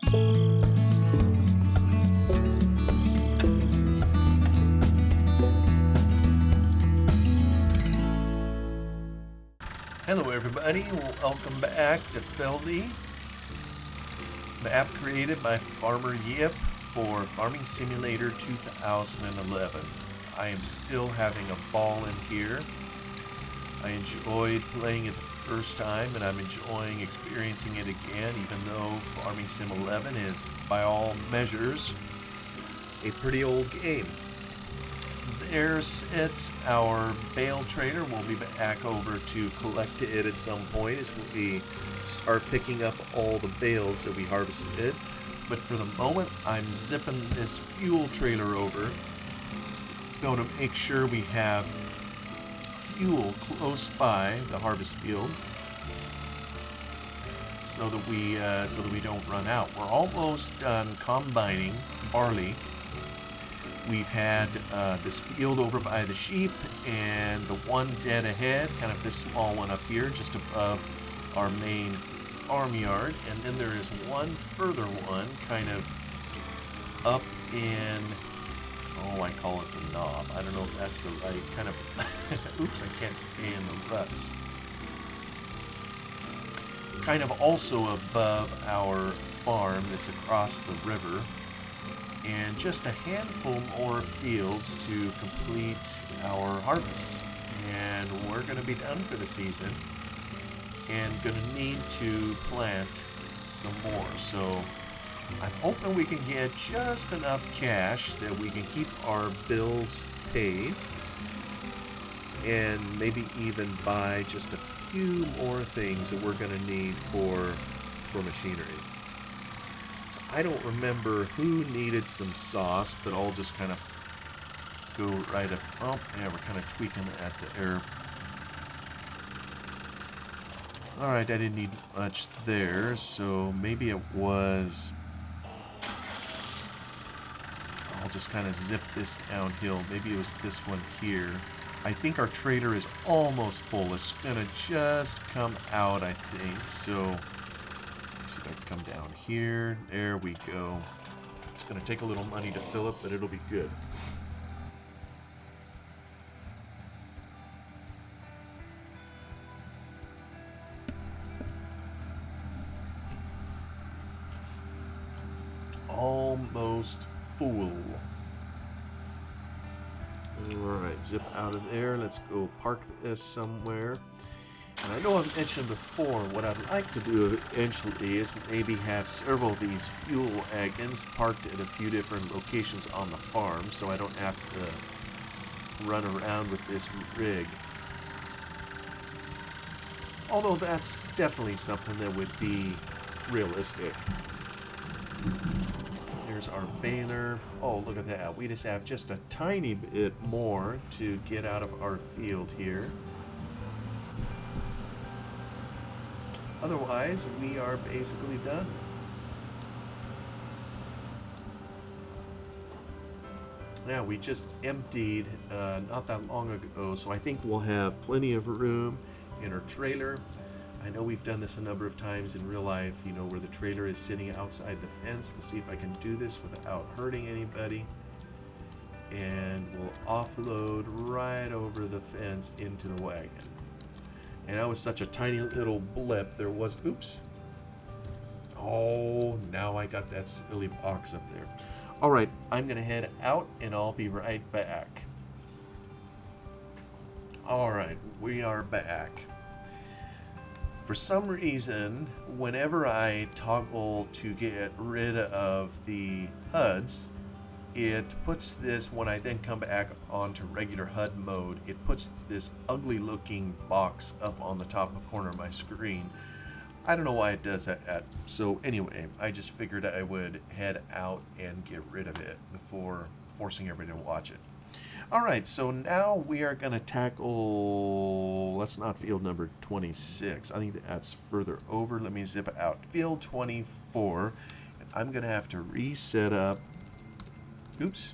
Hello everybody, welcome back to Feldy, map created by Farmer Yip for Farming Simulator 2011. I am still having a ball in here. I enjoyed playing it the first time and I'm enjoying experiencing it again, even though Farming Sim 11 is by all measures a pretty old game. It's our bale trailer. We'll be back over to collect it at some point as we start picking up all the bales that we harvested. But for the moment, I'm zipping this fuel trailer over. Going to make sure we have fuel close by the harvest field, so that we don't run out. We're almost done combining barley. We've had this field over by the sheep and the one dead ahead, kind of this small one up here, just above our main farmyard. And then there is one further one, kind of up in, oh, I call it the knob. I don't know if that's the right kind of, oops, I can't stay in the ruts. Kind of also above our farm that's across the river. And just a handful more fields to complete our harvest. And we're going to be done for the season. And going to need to plant some more. So I'm hoping we can get just enough cash that we can keep our bills paid. And maybe even buy just a few more things that we're going to need for machinery. I don't remember who needed some sauce, but I'll just kind of go right up. Oh, yeah, we're kind of tweaking at the air. Alright, I didn't need much there, so maybe it was... I'll just kind of zip this downhill. Maybe it was this one here. I think our trailer is almost full. It's going to just come out, I think, so... See if I can come down here. There we go. It's going to take a little money to fill it, but it'll be good. Almost full. Alright, zip out of there. Let's go park this somewhere. And I know I've mentioned before, what I'd like to do eventually is maybe have several of these fuel wagons parked at a few different locations on the farm, so I don't have to run around with this rig. Although that's definitely something that would be realistic. Here's our baler. Oh, look at that. We just have just a tiny bit more to get out of our field here. Otherwise, we are basically done. Now, we just emptied not that long ago, so I think we'll have plenty of room in our trailer. I know we've done this a number of times in real life, you know, where the trailer is sitting outside the fence. We'll see if I can do this without hurting anybody. And we'll offload right over the fence into the wagon. And that was such a tiny little blip. There was, oops. Oh, now I got that silly box up there. All right, I'm going to head out and I'll be right back. All right, we are back. For some reason, whenever I toggle to get rid of the HUDs, it puts this, when I then come back onto regular HUD mode, it puts this ugly looking box up on the top corner of my screen. I don't know why it does that. So anyway, I just figured I would head out and get rid of it before forcing everybody to watch it. Alright, so now we are going to tackle, that's not field number 26. I think that's further over. Let me zip it out. Field 24. I'm going to have to reset up, oops,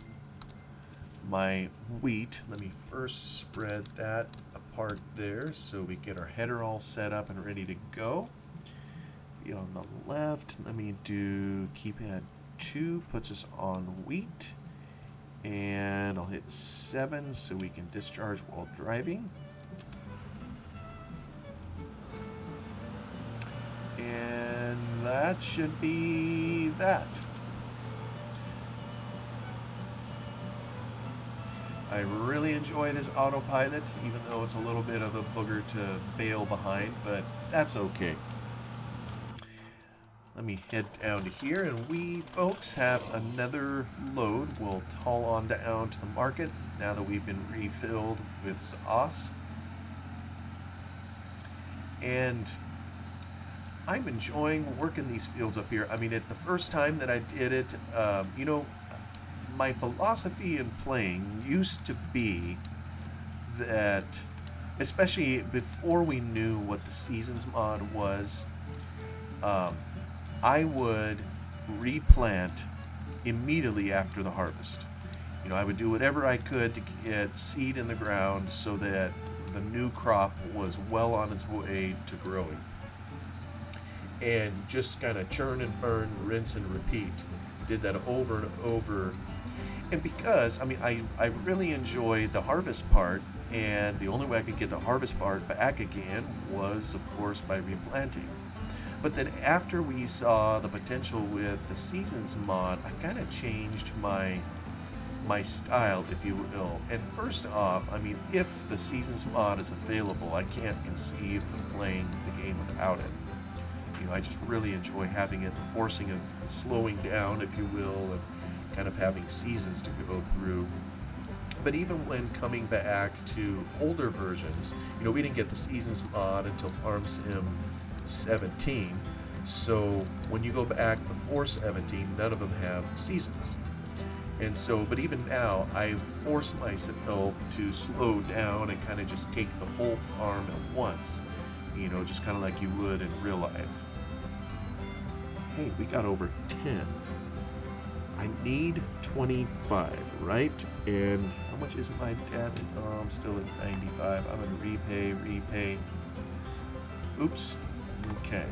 my wheat. Let me first spread that apart there so we get our header all set up and ready to go. be on the left. Let me do keypad 2, puts us on wheat. And I'll hit 7 so we can discharge while driving. And that should be that. I really enjoy this autopilot, even though it's a little bit of a booger to bail behind, but that's okay. Let me head down to here, and we folks have another load. We'll haul on down to the market now that we've been refilled with sauce. And I'm enjoying working these fields up here. I mean, the first time that I did it, you know, my philosophy in playing used to be that, especially before we knew what the seasons mod was, I would replant immediately after the harvest. You know, I would do whatever I could to get seed in the ground so that the new crop was well on its way to growing. And just kind of churn and burn, rinse and repeat. Did that over and over. And because, I mean, I really enjoyed the harvest part, and the only way I could get the harvest part back again was, of course, by replanting. But then after we saw the potential with the Seasons mod, I kind of changed my style, if you will. And first off, I mean, if the Seasons mod is available, I can't conceive of playing the game without it. You know, I just really enjoy having it, the forcing of slowing down, if you will, and kind of having seasons to go through. But even when coming back to older versions, you know, we didn't get the Seasons mod until Farm Sim 17. So when you go back before 17, none of them have seasons. And so, but even now, I force myself to slow down and kind of just take the whole farm at once. You know, just kind of like you would in real life. Hey, we got over 10. I need 25, right? And how much is my debt? Oh, I'm still at 95. I'm gonna repay. Oops. Okay.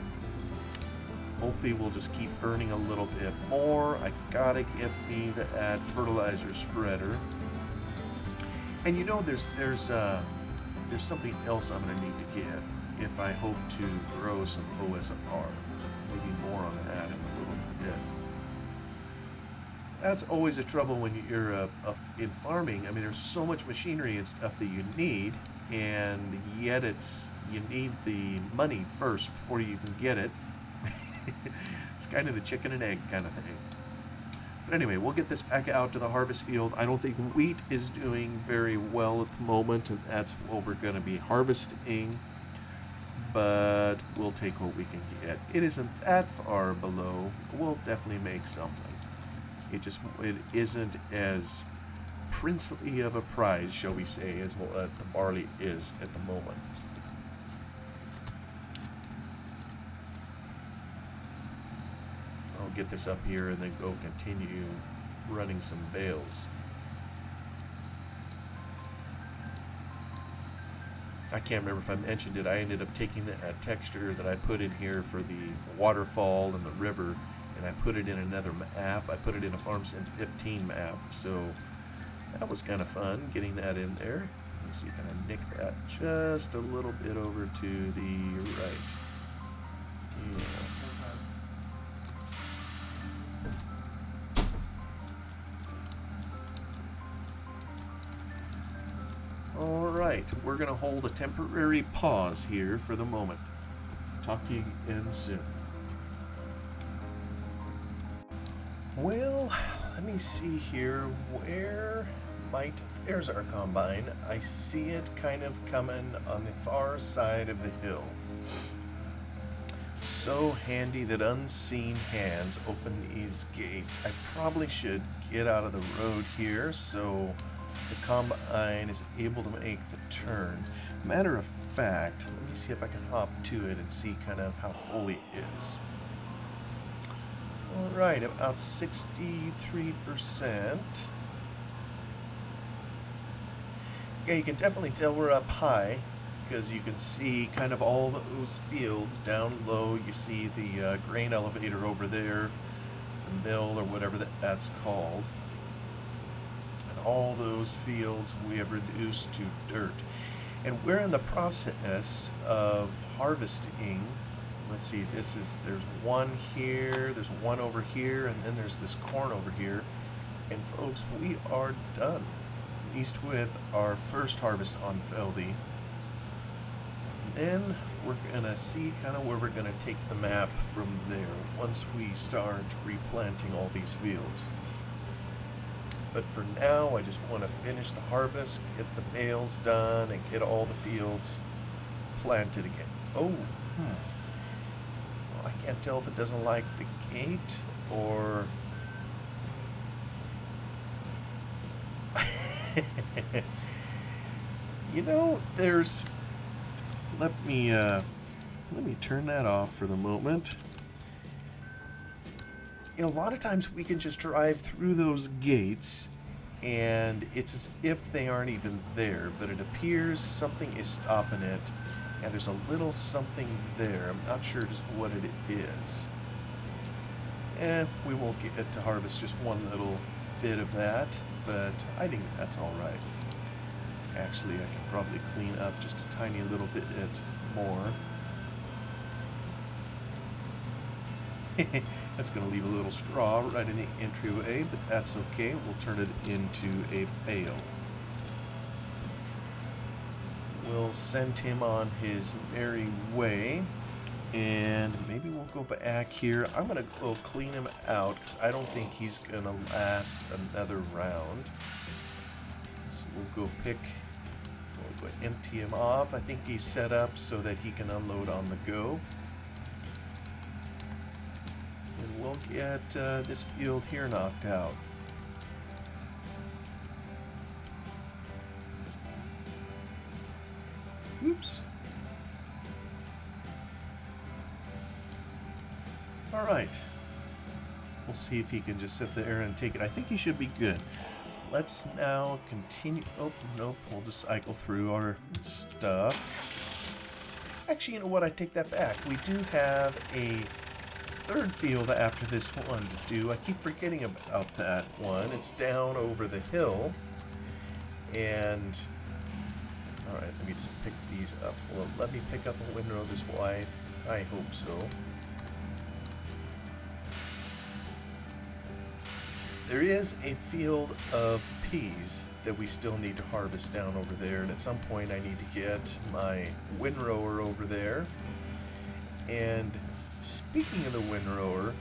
Hopefully we'll just keep earning a little bit more. I gotta get me that fertilizer spreader. And you know, there's something else I'm gonna need to get if I hope to grow some OSR. Maybe more on that in a little bit. That's always a trouble when you're in farming. I mean, there's so much machinery and stuff that you need, and yet you need the money first before you can get it. It's kind of the chicken and egg kind of thing. But anyway, we'll get this back out to the harvest field. I don't think wheat is doing very well at the moment, and that's what we're going to be harvesting. But we'll take what we can get. It isn't that far below. We'll definitely make something. It isn't as princely of a prize, shall we say, as what the barley is at the moment. I'll get this up here and then go continue running some bales. I can't remember if I mentioned it. I ended up taking that texture that I put in here for the waterfall and the river, and I put it in another map. I put it in a Farm Sim 15 map, so that was kind of fun getting that in there. Let me see, can I nick that just a little bit over to the right? Yeah. Alright, we're going to hold a temporary pause here for the moment. Talk to you again soon. Well, let me see here. There's our combine. I see it kind of coming on the far side of the hill. So handy that unseen hands open these gates. I probably should get out of the road here so the combine is able to make the turn. Matter of fact, let me see if I can hop to it and see kind of how full it is. Alright, about 63%. Yeah, you can definitely tell we're up high because you can see kind of all those fields down low. You see the grain elevator over there, the mill or whatever that's called. And all those fields we have reduced to dirt. And we're in the process of harvesting. Let's see, there's one here, there's one over here, and then there's this corn over here. And folks, we are done, at least with our first harvest on Feldy. And then we're gonna see kind of where we're gonna take the map from there once we start replanting all these fields. But for now, I just want to finish the harvest, get the bales done, and get all the fields planted again. Oh, well, I can't tell if it doesn't like the gate or... You know, there's... Let me turn that off for the moment. You know, a lot of times we can just drive through those gates and it's as if they aren't even there, but it appears something is stopping it, and there's a little something there. I'm not sure just what it is. We won't get to harvest just one little bit of that, but I think that's all right. Actually, I can probably clean up just a tiny little bit more. That's going to leave a little straw right in the entryway, but that's okay. We'll turn it into a bale. We'll send him on his merry way, and maybe we'll go back here. I'm going to go clean him out because I don't think he's going to last another round. So we'll go empty him off. I think he's set up so that he can unload on the go. And we'll get this field here knocked out. Oops. All right. We'll see if he can just sit there and take it. I think he should be good. Let's now continue. Oh, nope. We'll just cycle through our stuff. Actually, you know what? I take that back. We do have a third field after this one to do. I keep forgetting about that one. It's down over the hill. And, all right, let me just pick these up. Well, let me pick up a windrow this wide. I hope so. There is a field of peas that we still need to harvest down over there, and at some point I need to get my windrower over there. And speaking of the windrower,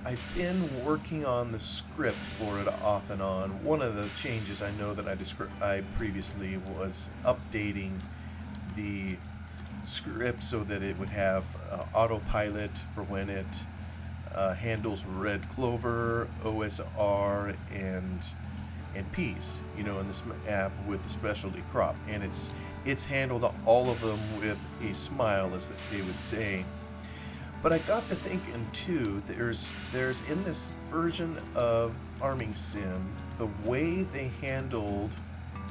I've been working on the script for it off and on. One of the changes I know that I described previously was updating the script so that it would have autopilot for when it handles red clover, OSR, and peas, you know, in this app with the specialty crop. And it's handled all of them with a smile, as they would say. But I got to thinking too, there's in this version of Farming Sim, the way they handled...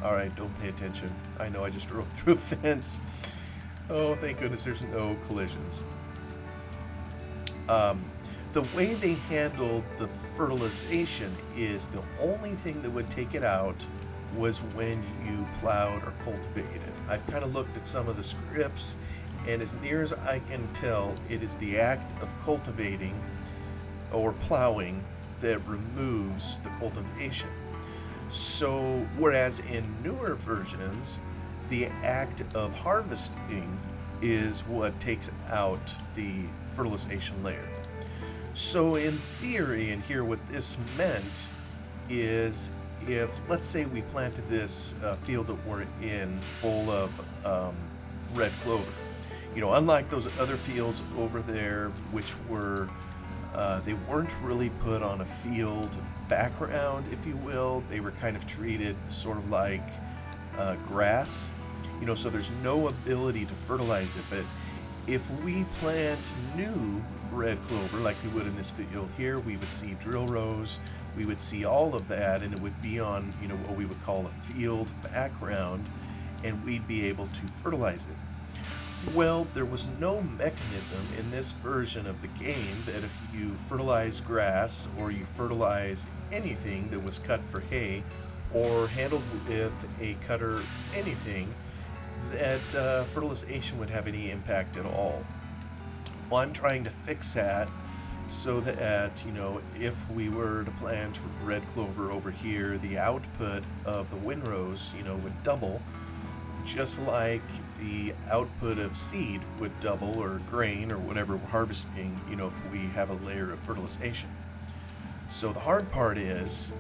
Alright, don't pay attention. I know I just drove through a fence. Oh, thank goodness there's no collisions. The way they handled the fertilization is the only thing that would take it out was when you plowed or cultivated. I've kind of looked at some of the scripts, and as near as I can tell, it is the act of cultivating or plowing that removes the cultivation. So, whereas in newer versions, the act of harvesting is what takes out the fertilization layer. So in theory, and here what this meant is if, let's say we planted this field that we're in full of red clover, you know, unlike those other fields over there, which were, they weren't really put on a field background, if you will. They were kind of treated sort of like grass, you know, so there's no ability to fertilize it. But if we plant new red clover like we would in this field here, we would see drill rows, we would see all of that, and it would be on, you know, what we would call a field background, and we'd be able to fertilize it. Well, there was no mechanism in this version of the game that if you fertilized grass or you fertilized anything that was cut for hay or handled with a cutter, anything, that fertilization would have any impact at all. Well, I'm trying to fix that so that, if we were to plant red clover over here, the output of the windrows, would double, just like the output of seed would double, or grain, or whatever we're harvesting, if we have a layer of fertilization. So the hard part is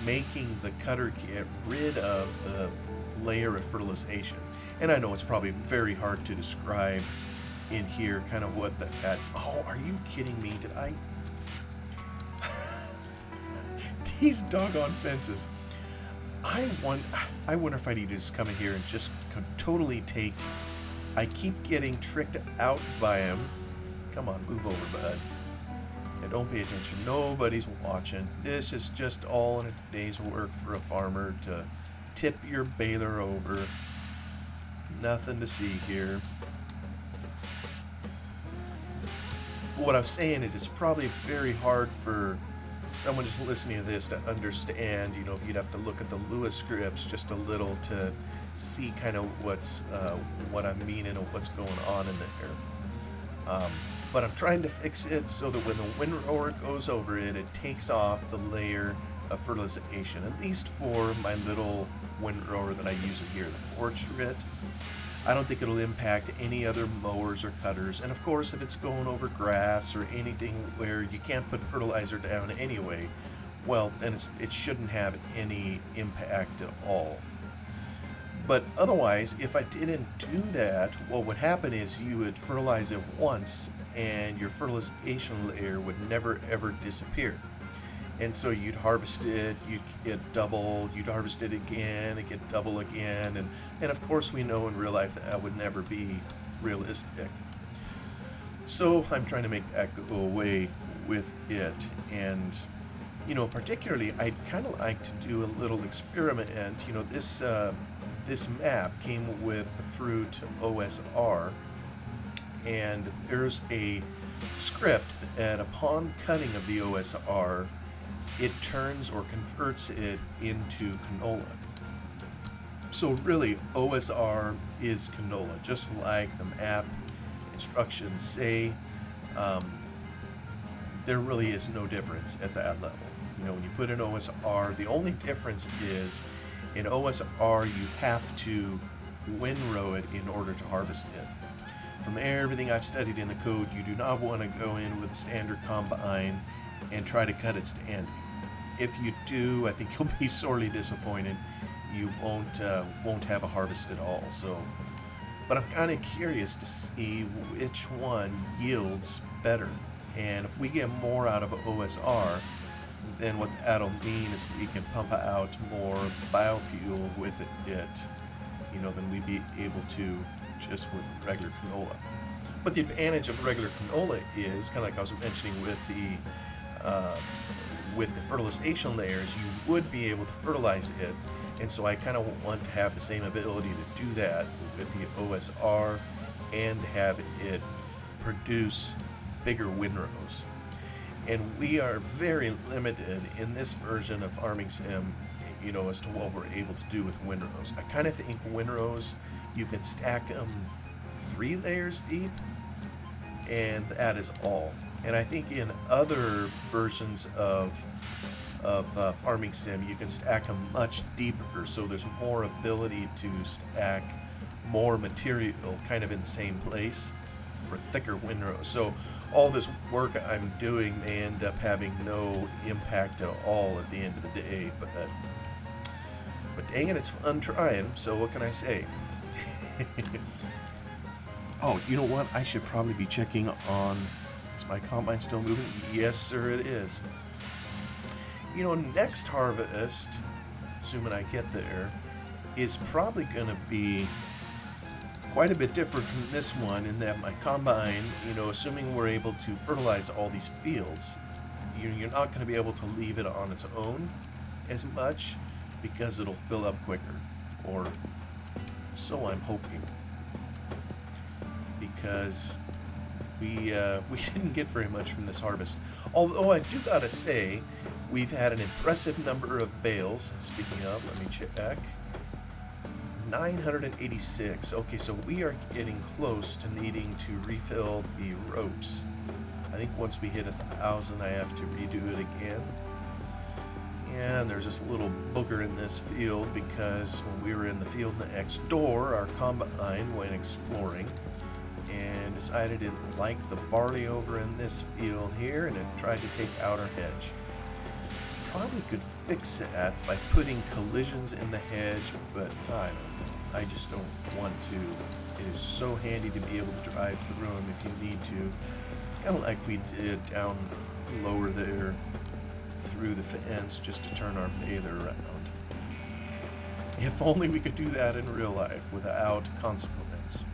making the cutter get rid of the layer of fertilization. And I know it's probably very hard to describe in here kind of what that, oh, are you kidding me? Did I? These doggone fences. I wonder if I need to just come in here and just totally take, I keep getting tricked out by him. Come on, move over, bud. And don't pay attention. Nobody's watching. This is just all in a day's work for a farmer to tip your baler over. Nothing to see here. What I'm saying is it's probably very hard for someone just listening to this to understand. You'd have to look at the Lewis scripts just a little to see kind of what I mean and what's going on in there. But I'm trying to fix it so that when the windrower goes over it, it takes off the layer of fertilization, at least for my little windrower that I use in here, the Fortschritt. I don't think it'll impact any other mowers or cutters. And of course, if it's going over grass or anything where you can't put fertilizer down anyway, well, then it shouldn't have any impact at all. But otherwise, if I didn't do that, what would happen is you would fertilize it once and your fertilization layer would never ever disappear. And so you'd harvest it, you'd get double, you'd harvest it again, and get double again, and of course we know in real life that would never be realistic. So I'm trying to make that go away with it, and particularly I'd kind of like to do a little experiment. This map came with the fruit OSR, and there's a script that upon cutting of the OSR, it turns or converts it into canola. So really, OSR is canola, just like the map instructions say. There really is no difference at that level. When you put in OSR, the only difference is in OSR you have to windrow it in order to harvest it. From everything I've studied in the code, you do not want to go in with a standard combine and try to cut it standing. If you do, I think you'll be sorely disappointed. You won't have a harvest at all. But I'm kind of curious to see which one yields better. And if we get more out of OSR, then what that'll mean is we can pump out more biofuel with it, than we'd be able to just with regular canola. But the advantage of regular canola is, kind of like I was mentioning with the fertilization layers, you would be able to fertilize it, and so I kind of want to have the same ability to do that with the OSR and have it produce bigger windrows. And we are very limited in this version of Farming Sim, as to what we're able to do with windrows. I kind of think windrows, you can stack them 3 layers deep, and that is all. And I think in other versions of Farming Sim, you can stack them much deeper, so there's more ability to stack more material kind of in the same place for thicker windrows. So all this work I'm doing may end up having no impact at all at the end of the day, but dang it, it's fun trying, so what can I say? Oh, you know what? I should probably be checking on, is my combine still moving? Yes, sir, it is. Next harvest, assuming I get there, is probably going to be quite a bit different from this one, in that my combine, assuming we're able to fertilize all these fields, you're not going to be able to leave it on its own as much because it'll fill up quicker, or So I'm hoping, because we didn't get very much from this harvest. Although I do gotta say, we've had an impressive number of bales. Speaking of, let me check. 986. Okay, so we are getting close to needing to refill the ropes. I think once we hit 1,000, I have to redo it again. And there's this little booger in this field because when we were in the field next door, our combine went exploring and decided it didn't like the barley over in this field here, and it tried to take out our hedge. Probably could fix that by putting collisions in the hedge, but I don't know. I just don't want to. It is so handy to be able to drive through them if you need to. Kind of like we did down lower there through the fence just to turn our baler around. If only we could do that in real life without consequence.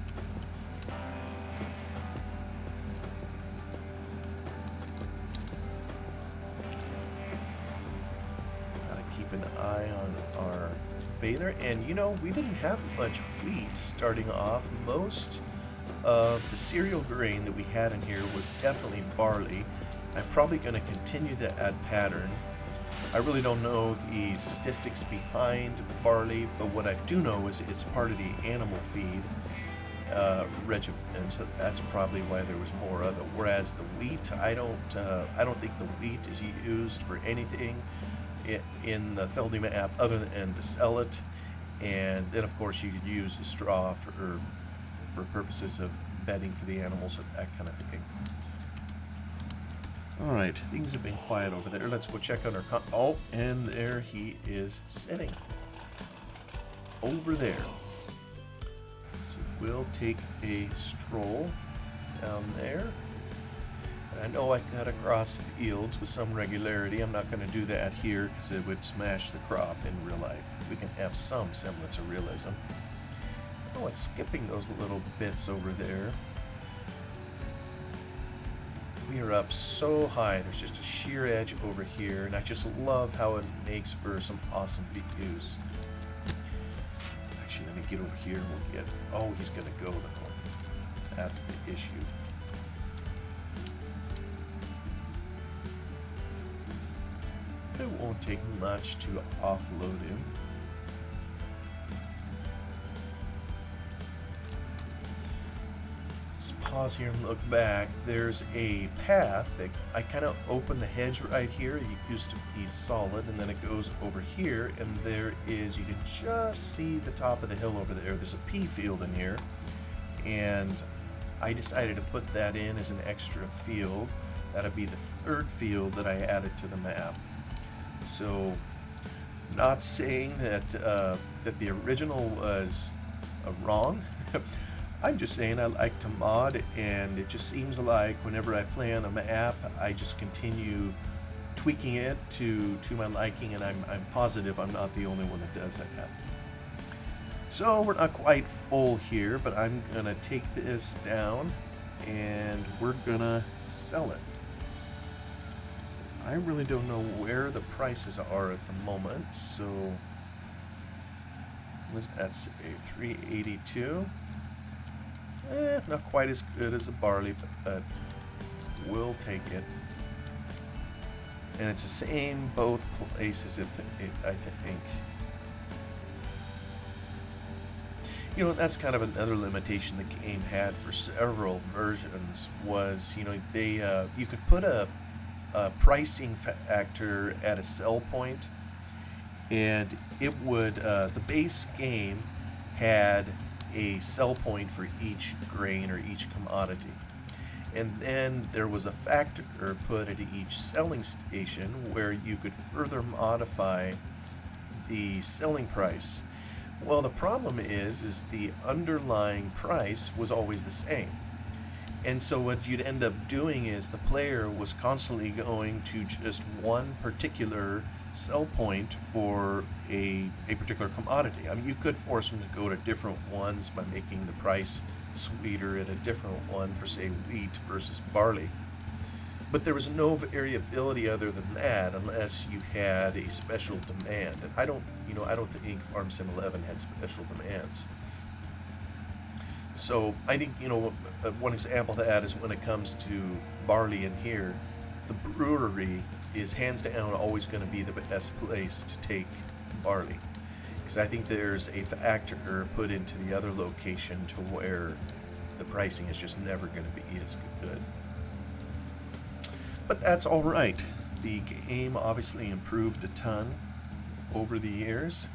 Gotta keep an eye on our baler. And you know, we didn't have much wheat starting off. Most of the cereal grain that we had in here was definitely barley. I'm probably going to continue that pattern. I really don't know the statistics behind barley, but what I do know is it's part of the animal feed regimen, so that's probably why there was more of it. Whereas the wheat, I don't think the wheat is used for anything in the Feldy map other than to sell it, and then of course you could use the straw for purposes of bedding for the animals, that kind of thing. Alright, things have been quiet over there. Let's go check on our oh, and there he is sitting. Over there. So we'll take a stroll down there. And I know I cut across fields with some regularity. I'm not going to do that here because it would smash the crop in real life. We can have some semblance of realism. Oh, it's skipping those little bits over there. We are up so high, there's just a sheer edge over here, and I just love how it makes for some awesome views. Actually, let me get over here and we'll get... Oh, he's going to go though. That's the issue. It won't take much to offload him. Pause here and look back. There's a path that I kind of opened the hedge right here. It used to be solid, and then it goes over here, and there is, you can just see the top of the hill over there. There's a pea field in here, and I decided to put that in as an extra field. That'll be the third field that I added to the map. So, not saying that that the original was wrong. I'm just saying I like to mod, and it just seems like whenever I play on a map, I just continue tweaking it to my liking, and I'm positive I'm not the only one that does that. So we're not quite full here, but I'm gonna take this down and we're gonna sell it. I really don't know where the prices are at the moment, so that's a 382. Not quite as good as a barley, but we'll take it. And it's the same both places, I think. You know, that's kind of another limitation the game had for several versions was, you know, they you could put a pricing factor at a sell point, and it would the base game had a sell point for each grain or each commodity, and then there was a factor put at each selling station where you could further modify the selling price. Well, the problem is the underlying price was always the same, and so what you'd end up doing is the player was constantly going to just one particular sell point for a particular commodity. I mean, you could force them to go to different ones by making the price sweeter at a different one for, say, wheat versus barley. But there was no variability other than that unless you had a special demand. And I don't think Farm Sim 11 had special demands. So I think, one example to that is when it comes to barley in here, the brewery is hands down always going to be the best place to take barley. Because I think there's a factor put into the other location to where the pricing is just never going to be as good. But that's all right. The game obviously improved a ton over the years.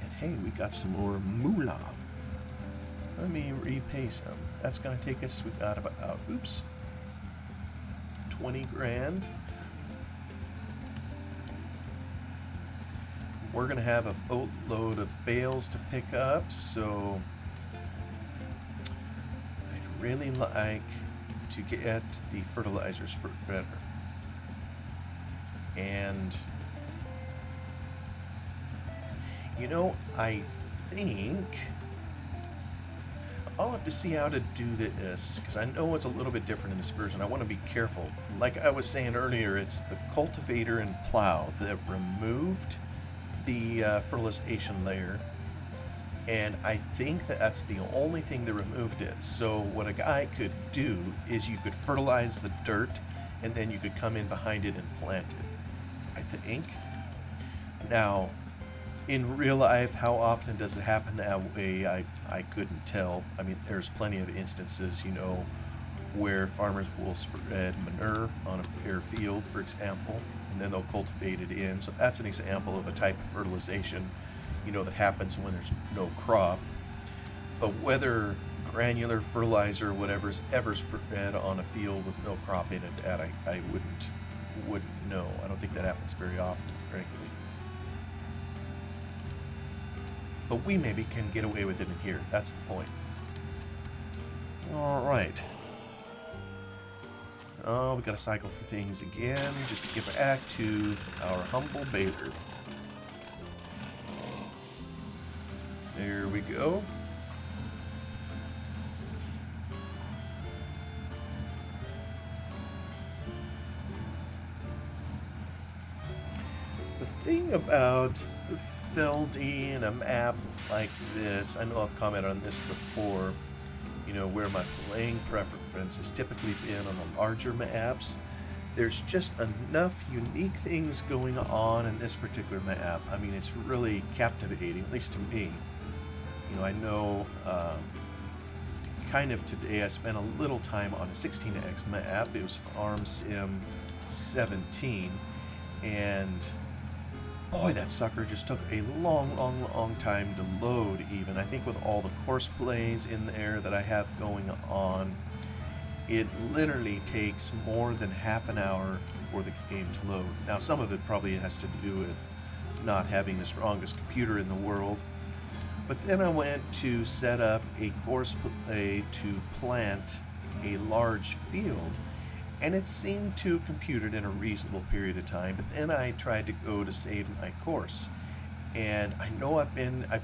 And hey, we got some more moolah. Let me repay some. That's going to take us, we got about, 20 grand. We're going to have a boatload of bales to pick up, so I'd really like to get the fertilizer spreader. And, I think I'll have to see how to do this, because I know it's a little bit different in this version. I want to be careful. Like I was saying earlier, it's the cultivator and plow that removed the fertilization layer, and I think that's the only thing that removed it. So what a guy could do is you could fertilize the dirt, and then you could come in behind it and plant it, I think. Now, in real life, how often does it happen that way? I couldn't tell. I mean, there's plenty of instances, where farmers will spread manure on a bare field, for example, and then they'll cultivate it in. So that's an example of a type of fertilization, that happens when there's no crop. But whether granular fertilizer or whatever is ever spread on a field with no crop in it, that I wouldn't know. I don't think that happens very often, frankly. But we maybe can get away with it in here. That's the point. All right. Oh, we gotta cycle through things again just to get back to our humble baler. There we go. The thing about Feldy and a map like this, I know I've commented on this before, where my playing preference has typically been on the larger maps. There's just enough unique things going on in this particular map. I mean, it's really captivating, at least to me. I know kind of today I spent a little time on a 16x map. It was Farm Sim 17, and boy, that sucker just took a long time to load even. I think with all the course plays in there that I have going on, it literally takes more than half an hour for the game to load. Now, some of it probably has to do with not having the strongest computer in the world. But then I went to set up a course play to plant a large field, and it seemed to compute it in a reasonable period of time. But then I tried to go to save my course, and I know I've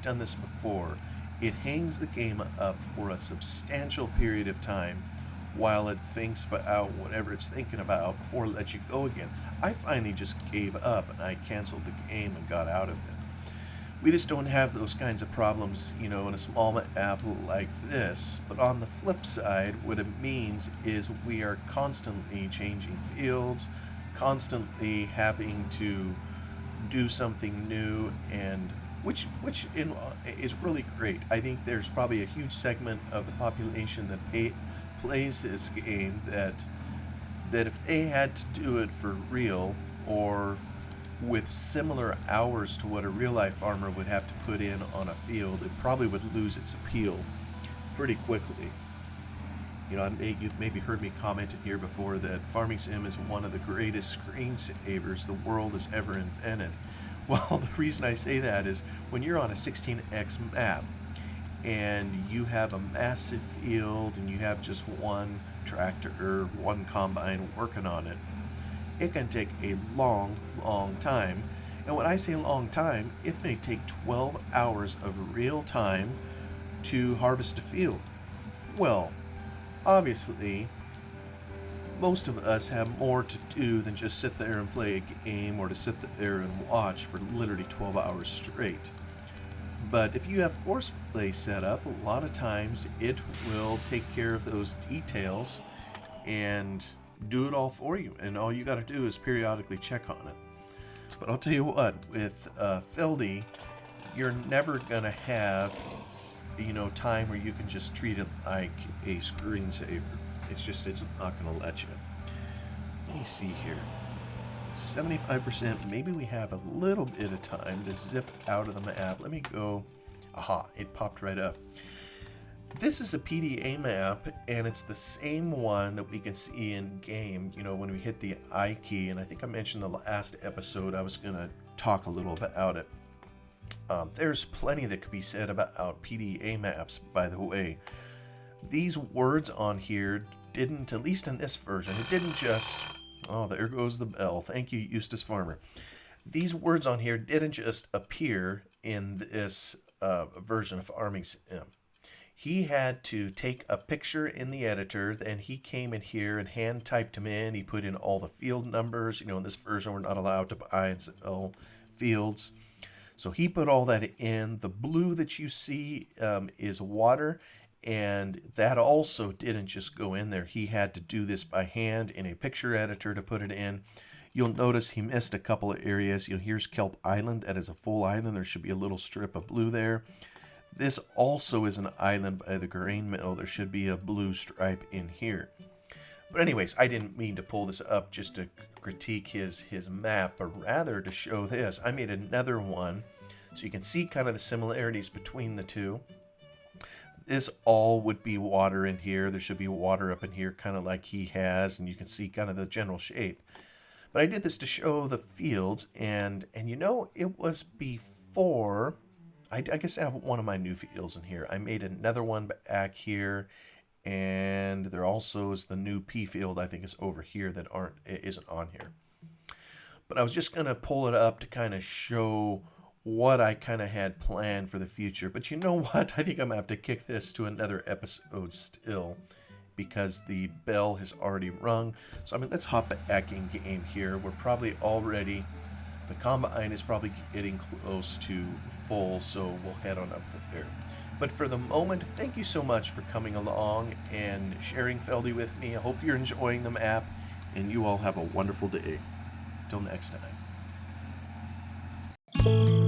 done this before. It hangs the game up for a substantial period of time while it thinks about whatever it's thinking about before it lets you go again. I finally just gave up and I canceled the game and got out of it. We just don't have those kinds of problems, in a small map like this. But on the flip side, what it means is we are constantly changing fields, constantly having to do something new, and which is really great. I think there's probably a huge segment of the population that plays this game that if they had to do it for real, or with similar hours to what a real-life farmer would have to put in on a field, it probably would lose its appeal pretty quickly. You've maybe heard me comment in here before that Farming Sim is one of the greatest screensavers the world has ever invented. Well, the reason I say that is when you're on a 16x map and you have a massive field and you have just one tractor or one combine working on it, it can take a long time. And when I say long time, it may take 12 hours of real time to harvest a field. Well, obviously, most of us have more to do than just sit there and play a game or to sit there and watch for literally 12 hours straight. But if you have force play set up, a lot of times it will take care of those details and do it all for you. And all you got to do is periodically check on it. But I'll tell you what, with Feldy, you're never going to have, time where you can just treat it like a screensaver. It's not going to let you. Let me see here. 75%, maybe we have a little bit of time to zip out of the map. Let me go. Aha, it popped right up. This is a PDA map, and it's the same one that we can see in game, when we hit the I key. And I think I mentioned the last episode I was going to talk a little bit about it. There's plenty that could be said about PDA maps, by the way. These words on here didn't, at least in this version, it didn't just... Oh, there goes the bell. Thank you, Eustace Farmer. These words on here didn't just appear in this version of Arming Sim. He had to take a picture in the editor, then he came in here and hand typed them in. He put in all the field numbers. In this version, we're not allowed to buy and sell fields. So he put all that in. The blue that you see is water, and that also didn't just go in there. He had to do this by hand in a picture editor to put it in. You'll notice he missed a couple of areas. Here's Kelp Island. That is a full island. There should be a little strip of blue there. This also is an island by the grain mill. There should be a blue stripe in here. But anyways, I didn't mean to pull this up just to critique his map, but rather to show this. I made another one so you can see kind of the similarities between the two. This all would be water in here. There should be water up in here, kind of like he has, and you can see kind of the general shape. But I did this to show the fields, and it was before... I guess I have one of my new fields in here. I made another one back here, and there also is the new P field, I think, is over here that isn't on here. But I was just going to pull it up to kind of show what I kind of had planned for the future. But you know what? I think I'm going to have to kick this to another episode still, because the bell has already rung. So let's hop back in game here. We're probably already... The combine is probably getting close to full, so we'll head on up there. But for the moment, thank you so much for coming along and sharing Feldy with me. I hope you're enjoying the map, and you all have a wonderful day. Till next time.